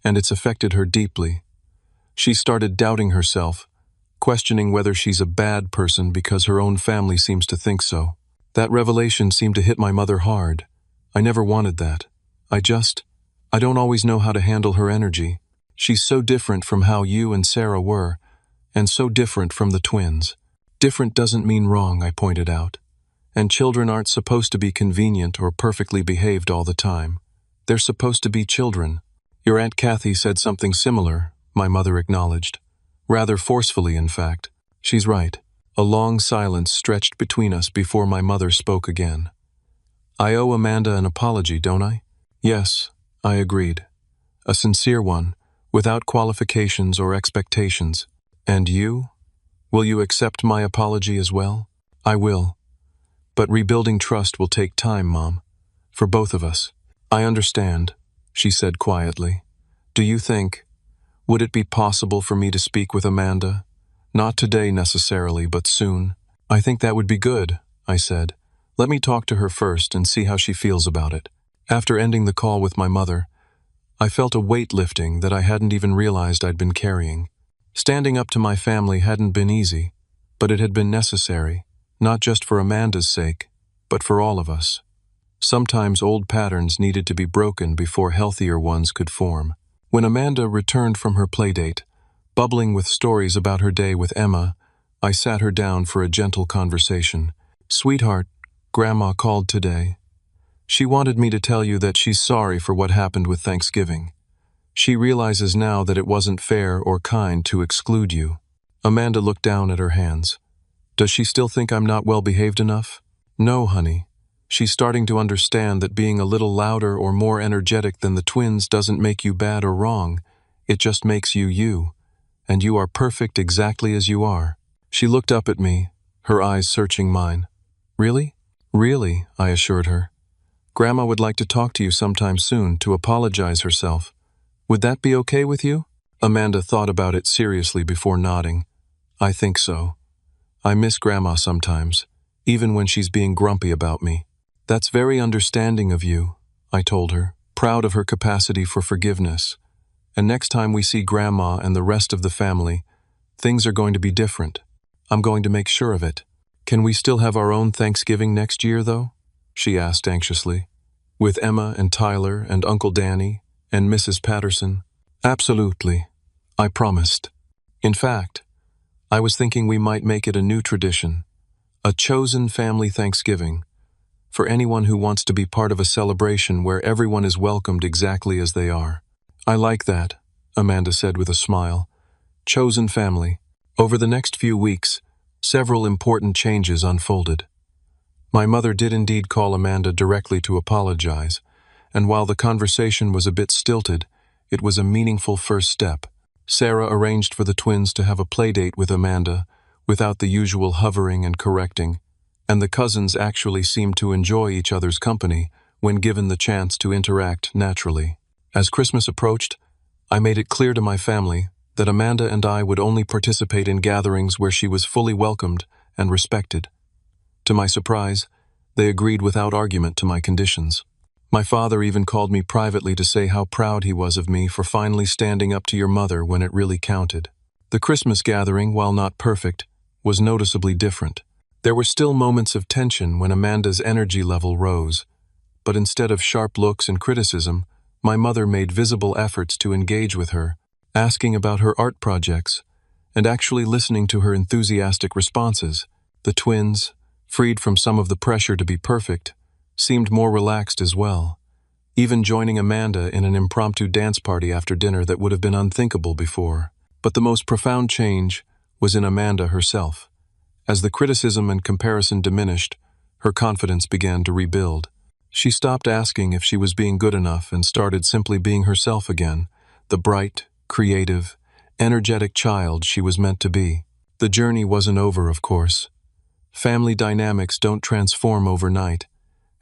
and it's affected her deeply. She started doubting herself, questioning whether she's a bad person because her own family seems to think so." That revelation seemed to hit my mother hard. I never wanted that. I don't always know how to handle her energy. She's so different from how you and Sarah were, and so different from the twins. Different doesn't mean wrong, I pointed out. And children aren't supposed to be convenient or perfectly behaved all the time. They're supposed to be children. Your Aunt Kathy said something similar, my mother acknowledged. Rather forcefully, in fact. She's right. A long silence stretched between us before my mother spoke again. I owe Amanda an apology, don't I? Yes, I agreed. A sincere one, without qualifications or expectations. And you? Will you accept my apology as well? I will. But rebuilding trust will take time, Mom. For both of us. I understand, she said quietly. Do you think, would it be possible for me to speak with Amanda? Not today necessarily, but soon. I think that would be good, I said. Let me talk to her first and see how she feels about it. After ending the call with my mother, I felt a weight lifting that I hadn't even realized I'd been carrying. Standing up to my family hadn't been easy, but it had been necessary, not just for Amanda's sake, but for all of us. Sometimes old patterns needed to be broken before healthier ones could form. When Amanda returned from her playdate, bubbling with stories about her day with Emma, I sat her down for a gentle conversation. Sweetheart, Grandma called today. She wanted me to tell you that she's sorry for what happened with Thanksgiving. She realizes now that it wasn't fair or kind to exclude you. Amanda looked down at her hands. Does she still think I'm not well behaved enough? No, honey. She's starting to understand that being a little louder or more energetic than the twins doesn't make you bad or wrong. It just makes you you. And you are perfect exactly as you are. She looked up at me, her eyes searching mine. Really? Really, I assured her. Grandma would like to talk to you sometime soon to apologize herself. Would that be okay with you? Amanda thought about it seriously before nodding. I think so. I miss Grandma sometimes, even when she's being grumpy about me. That's very understanding of you, I told her, proud of her capacity for forgiveness. And next time we see Grandma and the rest of the family, things are going to be different. I'm going to make sure of it. Can we still have our own Thanksgiving next year, though? She asked anxiously. With Emma and Tyler and Uncle Danny and Mrs. Patterson? Absolutely. I promised. In fact, I was thinking we might make it a new tradition, a chosen family Thanksgiving, for anyone who wants to be part of a celebration where everyone is welcomed exactly as they are. I like that, Amanda said with a smile. Chosen family. Over the next few weeks, several important changes unfolded. My mother did indeed call Amanda directly to apologize, and while the conversation was a bit stilted, it was a meaningful first step. Sarah arranged for the twins to have a playdate with Amanda, without the usual hovering and correcting, and the cousins actually seemed to enjoy each other's company when given the chance to interact naturally. As Christmas approached, I made it clear to my family that Amanda and I would only participate in gatherings where she was fully welcomed and respected. To my surprise, they agreed without argument to my conditions. My father even called me privately to say how proud he was of me for finally standing up to your mother when it really counted. The Christmas gathering, while not perfect, was noticeably different. There were still moments of tension when Amanda's energy level rose, but instead of sharp looks and criticism, my mother made visible efforts to engage with her, asking about her art projects, and actually listening to her enthusiastic responses. The twins, freed from some of the pressure to be perfect, seemed more relaxed as well, even joining Amanda in an impromptu dance party after dinner that would have been unthinkable before. But the most profound change was in Amanda herself. As the criticism and comparison diminished, her confidence began to rebuild. She stopped asking if she was being good enough and started simply being herself again, the bright, creative, energetic child she was meant to be. The journey wasn't over, of course. Family dynamics don't transform overnight,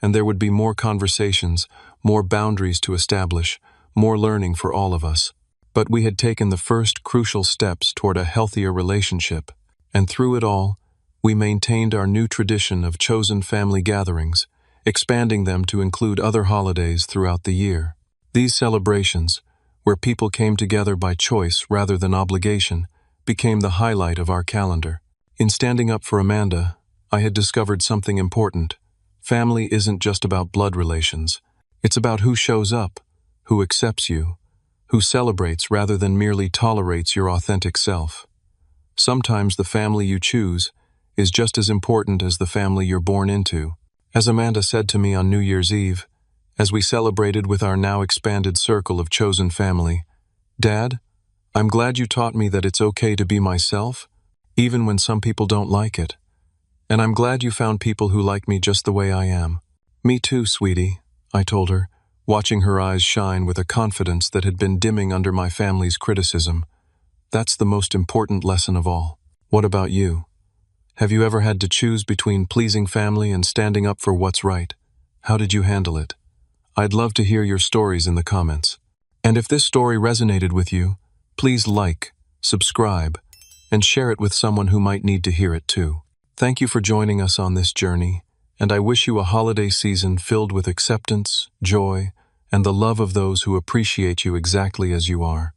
and there would be more conversations, more boundaries to establish, more learning for all of us. But we had taken the first crucial steps toward a healthier relationship, and through it all, we maintained our new tradition of chosen family gatherings, expanding them to include other holidays throughout the year. These celebrations, where people came together by choice rather than obligation, became the highlight of our calendar. In standing up for Amanda, I had discovered something important. Family isn't just about blood relations. It's about who shows up, who accepts you, who celebrates rather than merely tolerates your authentic self. Sometimes the family you choose is just as important as the family you're born into. As Amanda said to me on New Year's Eve, as we celebrated with our now expanded circle of chosen family, "Dad, I'm glad you taught me that it's okay to be myself, even when some people don't like it. And I'm glad you found people who like me just the way I am." "Me too, sweetie," I told her, watching her eyes shine with a confidence that had been dimming under my family's criticism. "That's the most important lesson of all." What about you? Have you ever had to choose between pleasing family and standing up for what's right? How did you handle it? I'd love to hear your stories in the comments. And if this story resonated with you, please like, subscribe, and share it with someone who might need to hear it too. Thank you for joining us on this journey, and I wish you a holiday season filled with acceptance, joy, and the love of those who appreciate you exactly as you are.